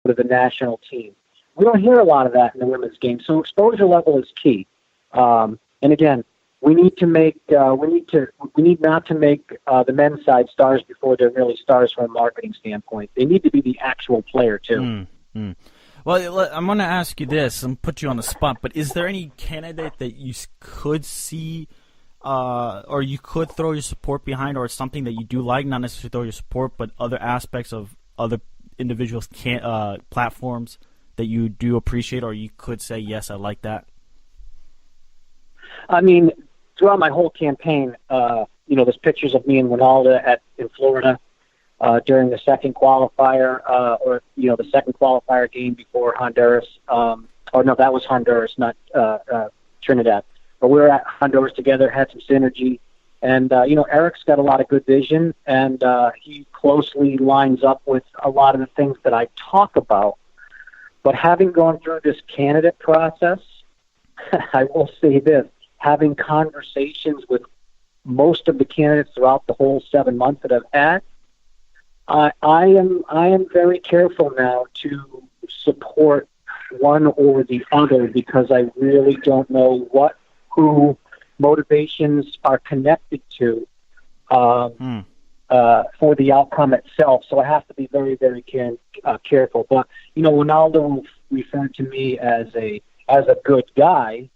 to the national team. We don't hear a lot of that in the women's game, so exposure level is key. And again, we need not to make the men's side stars before they're really stars from a marketing standpoint. They need to be the actual player too. Mm-hmm. Well, I'm going to ask you this and put you on the spot, but is there any candidate that you could see or you could throw your support behind, or something that you do like, not necessarily throw your support, but other aspects of other individuals' platforms that you do appreciate, or you could say, yes, I like that? I mean, throughout my whole campaign, there's pictures of me and Ronaldo in Florida during the second qualifier, the second qualifier game before Honduras. That was Honduras, not Trinidad. But we were at Honduras together, had some synergy. And, Eric's got a lot of good vision, and he closely lines up with a lot of the things that I talk about. But having gone through this candidate process, I will say this, having conversations with most of the candidates throughout the whole 7 months that I've had, I am very careful now to support one or the other, because I really don't know who motivations are connected to for the outcome itself. So I have to be very, very careful. But Ronaldo referred to me as a good guy,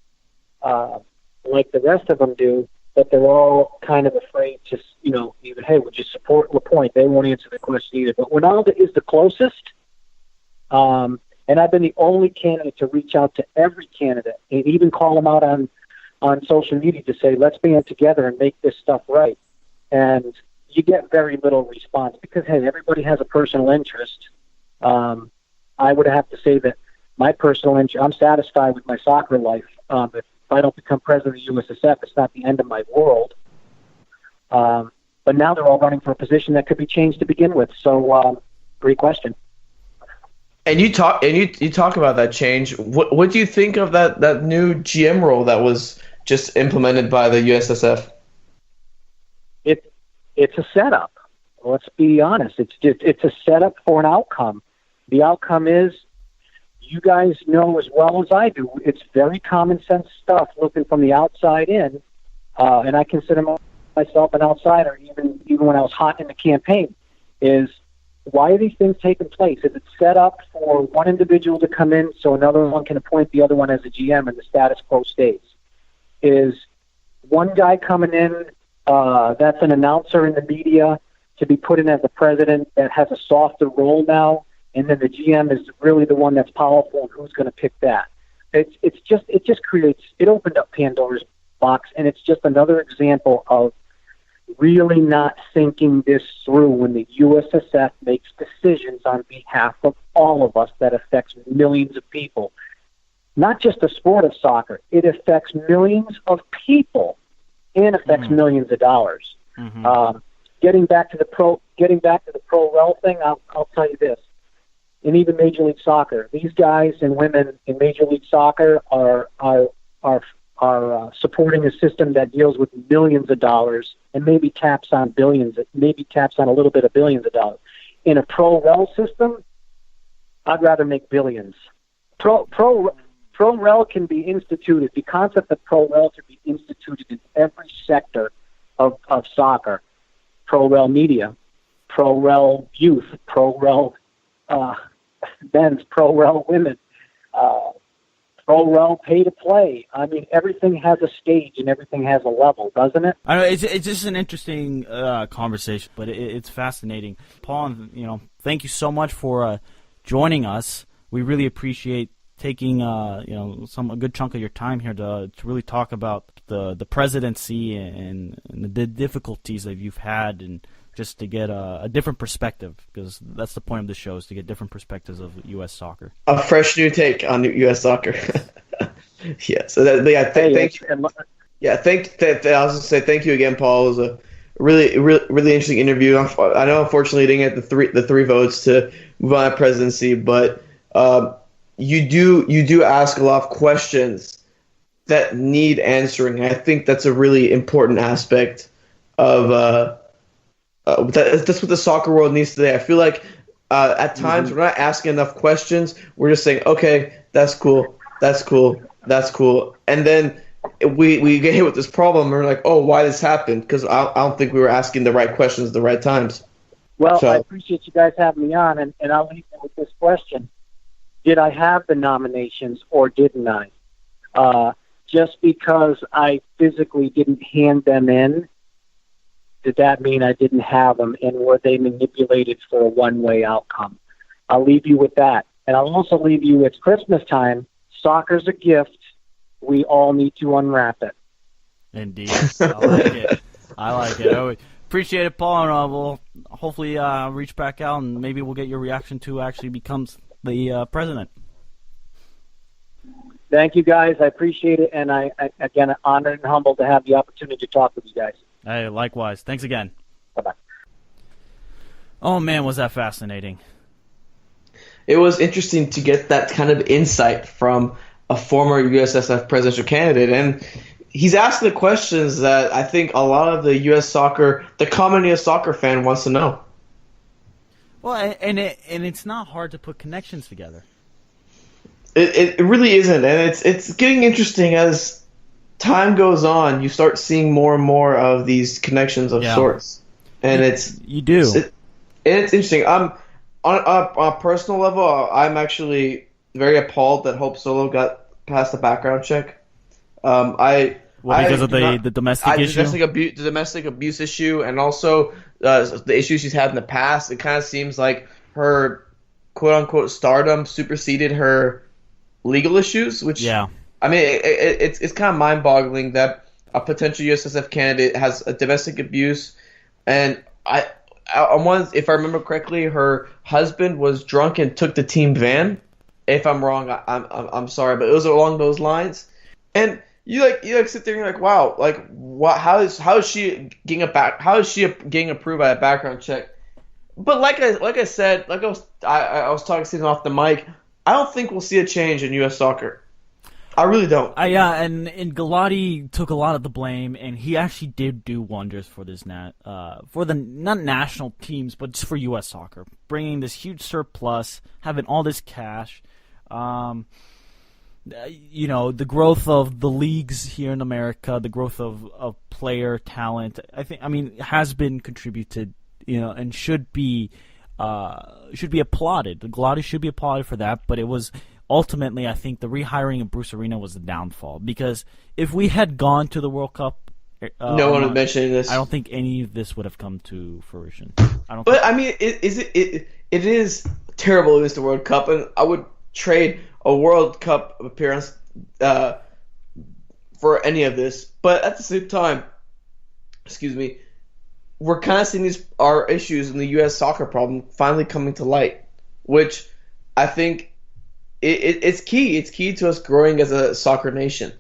like the rest of them do. But they're all kind of afraid to, even, hey, would you support Lapointe? They won't answer the question either. But Ronaldo is the closest, and I've been the only candidate to reach out to every candidate and even call them out on social media to say, let's band together and make this stuff right. And you get very little response because, hey, everybody has a personal interest. I would have to say that my personal interest, I'm satisfied with my soccer life. If I don't become president of the USSF, it's not the end of my world. But now they're all running for a position that could be changed to begin with. So, great question. And you talk about that change. What do you think of that new GM role that was just implemented by the USSF? It's a setup. Let's be honest. It's a setup for an outcome. The outcome is, you guys know as well as I do, it's very common sense stuff looking from the outside in, and I consider myself an outsider even when I was hot in the campaign, is why are these things taking place? Is it set up for one individual to come in so another one can appoint the other one as a GM and the status quo stays? Is one guy coming in that's an announcer in the media to be put in as the president that has a softer role now, and then the GM is really the one that's powerful, and who's going to pick that? It opened up Pandora's box, and it's just another example of really not thinking this through when the USSF makes decisions on behalf of all of us that affects millions of people. Not just the sport of soccer, it affects millions of people and affects millions of dollars. Mm-hmm. Getting back to the pro rel thing, I'll tell you this. And even Major League Soccer, these guys and women in Major League Soccer are supporting a system that deals with millions of dollars and maybe taps on a little bit of billions of dollars. In a pro rel system, I'd rather make billions. Pro rel can be instituted. The concept of pro rel can be instituted in every sector of soccer. Pro rel media, pro rel youth, pro rel men's, pro rel women, pro rel pay to play. I mean, everything has a stage and everything has a level, doesn't it? I know it's just an interesting conversation, but it's fascinating. Paul, thank you so much for joining us. We really appreciate taking a good chunk of your time here to really talk about the presidency and the difficulties that you've had, and just to get a different perspective, because that's the point of the show, is to get different perspectives of U.S. soccer. A fresh new take on U.S. soccer. Yeah. So thank you. Yeah, I was going to say thank you again, Paul. It was a really interesting interview. I know, unfortunately, you didn't get the three votes to move on to presidency, but you do ask a lot of questions that need answering. I think that's a really important aspect of that's what the soccer world needs today. I feel like at times we're not asking enough questions. We're just saying, okay, that's cool, that's cool, that's cool, and then we get hit with this problem. And we're like, oh, why this happened? Because I don't think we were asking the right questions at the right times. Well, I appreciate you guys having me on, and I'll leave you with this question. Did I have the nominations or didn't I? Just because I physically didn't hand them in, did that mean I didn't have them, and were they manipulated for a one-way outcome? I'll leave you with that. And I'll also leave you, it's Christmas time. Soccer's a gift. We all need to unwrap it. Indeed. I like it. I like it. I appreciate it, Paul, and we'll hopefully reach back out, and maybe we'll get your reaction to who actually becomes the president. Thank you, guys. I appreciate it, and I again, honored and humbled to have the opportunity to talk with you guys. Hey, likewise. Thanks again. Bye-bye. Oh, man, was that fascinating. It was interesting to get that kind of insight from a former USSF presidential candidate, and he's asking the questions that I think a lot of the U.S. soccer, the common U.S. soccer fan wants to know. Well, and it's not hard to put connections together. It really isn't, and it's getting interesting as time goes on. You start seeing more and more of these connections of sorts, and it's interesting. On a personal level, I'm actually very appalled that Hope Solo got past the background check. Because of the domestic issue? The domestic abuse issue, and also the issues she's had in the past. It kind of seems like her quote-unquote stardom superseded her legal issues, which, I mean, it's kind of mind-boggling that a potential USSF candidate has a domestic abuse, and if I remember correctly, her husband was drunk and took the team van. If I'm wrong, I'm sorry, but it was along those lines. And you sit there and you're like, wow, how is she getting approved by a background check? But like I said, I was talking to him off the mic, I don't think we'll see a change in U.S. soccer. I really don't. And Galati took a lot of the blame, and he actually did do wonders for this for the not national teams, but just for U.S. soccer, bringing this huge surplus, having all this cash. The growth of the leagues here in America, the growth of player talent, has been contributed, and should be applauded. The Galati should be applauded for that, but it was ultimately, I think, the rehiring of Bruce Arena was the downfall, because if we had gone to the World Cup, no one would mention this. I don't think any of this would have come to fruition. It is terrible to miss the World Cup, and I would trade a World Cup appearance for any of this. But at the same time, we're kind of seeing our issues in the U.S. soccer problem finally coming to light, which I think it's key. It's key to us growing as a soccer nation.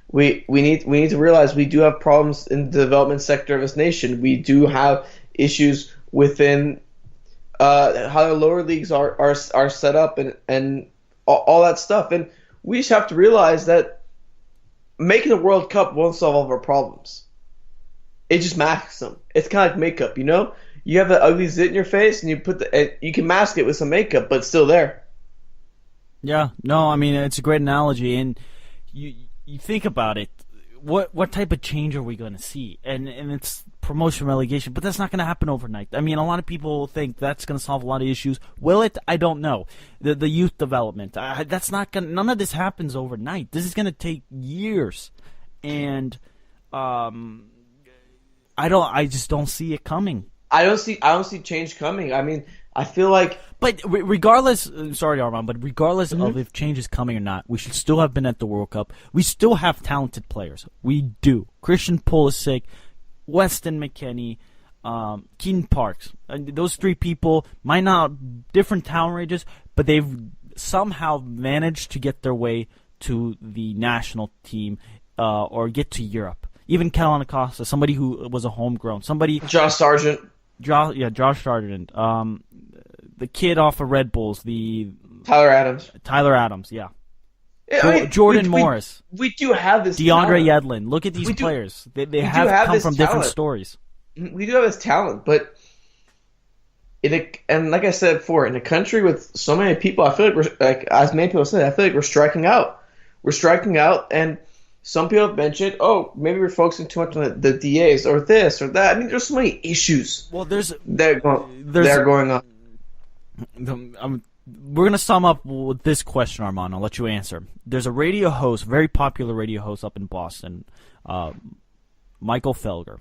We need to realize we do have problems in the development sector of this nation. We do have issues within how the lower leagues are set up and all that stuff. And we just have to realize that making the World Cup won't solve all of our problems. It just masks them. It's kind of like makeup, You have an ugly zit in your face, and you can mask it with some makeup, but it's still there. Yeah, no, it's a great analogy, and you think about it. What type of change are we going to see? And it's promotion relegation, but that's not going to happen overnight. A lot of people think that's going to solve a lot of issues. Will it? I don't know. The youth development, that's not going. None of this happens overnight. This is going to take years, and I just don't see it coming. I don't see change coming. I feel like. But regardless, sorry, Armand, but regardless of if change is coming or not, we should still have been at the World Cup. We still have talented players. We do. Christian Pulisic, Weston McKennie, Keaton Parks. And those three people might not different talent ranges, but they've somehow managed to get their way to the national team or get to Europe. Even Kellyn Acosta, somebody who was a homegrown, Josh Sargent. Josh Sargent. The kid off of Red Bulls, Tyler Adams, yeah. Jordan Morris. We do have this DeAndre Yedlin. Look at these players. They have come from different stories. We do have this talent, but and like I said before, in a country with so many people, I feel like we're like, as many people said, I feel like we're striking out. We're striking out, and some people have mentioned, oh, maybe we're focusing too much on the DAs or this or that. I mean, there's so many issues. Well, that are going on. We're going to sum up with this question, Armand. I'll let you answer. There's a radio host, very popular radio host up in Boston, Michael Felger.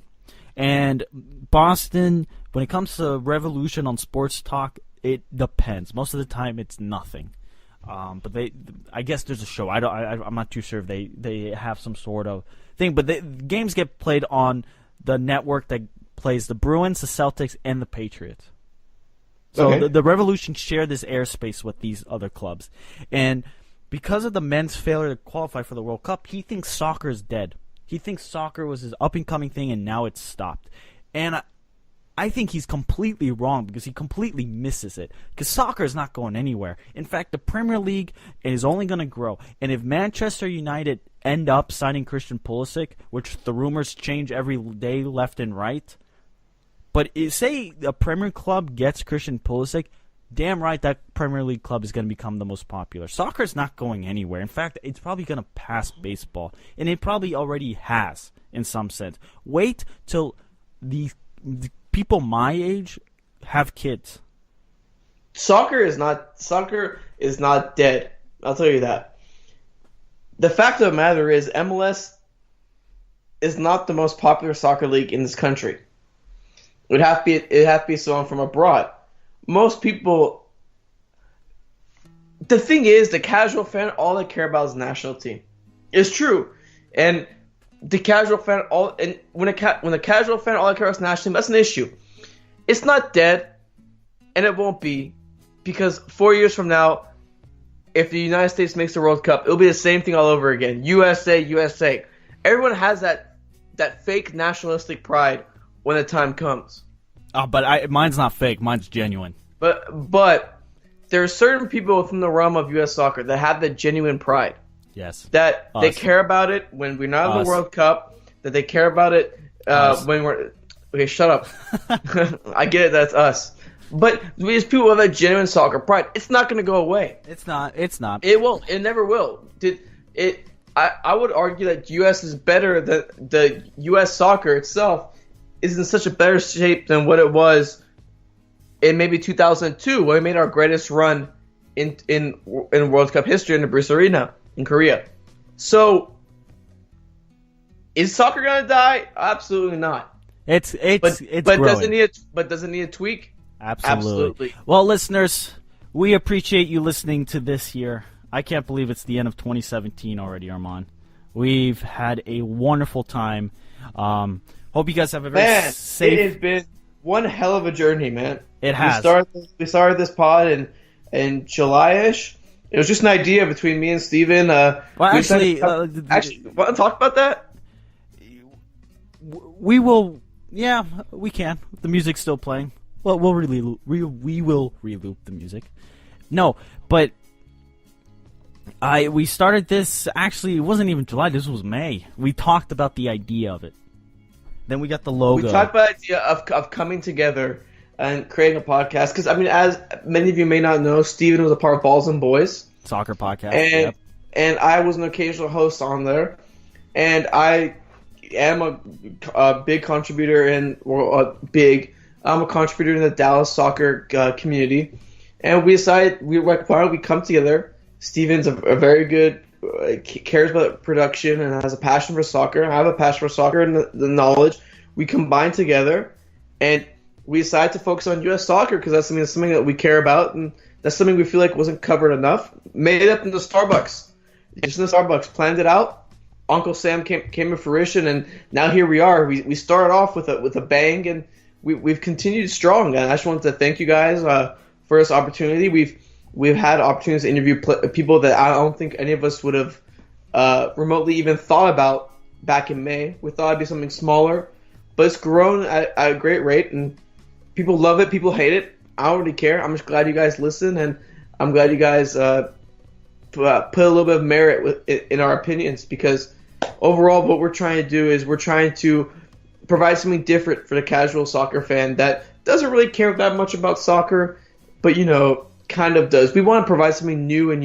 And Boston, when it comes to revolution on sports talk, it depends. Most of the time, it's nothing. But I guess there's a show. I'm not too sure if they have some sort of thing. But the games get played on the network that plays the Bruins, the Celtics, and the Patriots. So okay. the Revolution share this airspace with these other clubs. And because of the men's failure to qualify for the World Cup, he thinks soccer is dead. He thinks soccer was his up-and-coming thing, and now it's stopped. And I think he's completely wrong because he completely misses it. Because soccer is not going anywhere. In fact, the Premier League is only going to grow. And if Manchester United end up signing Christian Pulisic, which the rumors change every day left and right, but say a Premier club gets Christian Pulisic, damn right that Premier League club is going to become the most popular. Soccer is not going anywhere. In fact, it's probably going to pass baseball. And it probably already has in some sense. Wait till the people my age have kids. Soccer is not dead. I'll tell you that. The fact of the matter is MLS is not the most popular soccer league in this country. It'd have to be someone from abroad. Most people, the thing is, the casual fan, all they care about is the national team. It's true, and the casual fan, when the casual fan, all they care about is the national team, that's an issue. It's not dead, and it won't be, because 4 years from now, if the United States makes the World Cup, it'll be the same thing all over again. USA, USA. Everyone has that fake nationalistic pride when the time comes. Oh, but mine's not fake. Mine's genuine. But there are certain people within the realm of U.S. soccer that have that genuine pride. Yes. That they care about it when we're not in the World Cup. That they care about it when we're... Okay, shut up. I get it, that's us. But these people with that genuine soccer pride, it's not going to go away. It's not. It won't. It never will. I would argue that U.S. is better than the U.S. soccer itself is in such a better shape than what it was in maybe 2002 when we made our greatest run in World Cup history in the Bruce Arena in Korea. So, is soccer going to die? Absolutely not. It's growing. Does it need a tweak? Absolutely. Well, listeners, we appreciate you listening to this here. I can't believe it's the end of 2017 already, Armand. We've had a wonderful time. Hope you guys have a very safe... It has been one hell of a journey, man. It has. We started this pod in July-ish. It was just an idea between me and Steven. Want to talk about that? We will... Yeah, we can. The music's still playing. Well, we will reloop the music. No, but we started this. Actually, it wasn't even July. This was May. We talked about the idea of it. Then we got the logo. We talked about the idea of coming together and creating a podcast. Because, I mean, as many of you may not know, Steven was a part of Balls and Boys. Soccer podcast. And I was an occasional host on there. And I am a big contributor I'm a contributor in the Dallas soccer community. And we decided, why don't we come together? Steven's a very good, cares about production and has a passion for soccer. I have a passion for soccer and the knowledge. We combine together, and we decided to focus on U.S. soccer because that's something that we care about, and that's something we feel like wasn't covered enough. Made it up in the Starbucks. Just in the Starbucks. Planned it out. Uncle Sam came to fruition, and now here we are. We started off with a bang, and we've continued strong. And I just wanted to thank you guys for this opportunity. We've had opportunities to interview people that I don't think any of us would have remotely even thought about back in May. We thought it'd be something smaller, but it's grown at a great rate, and people love it. People hate it. I don't really care. I'm just glad you guys listen, and I'm glad you guys put a little bit of merit in our opinions, because overall what we're trying to do is we're trying to provide something different for the casual soccer fan that doesn't really care that much about soccer, but kind of does. We want to provide something new and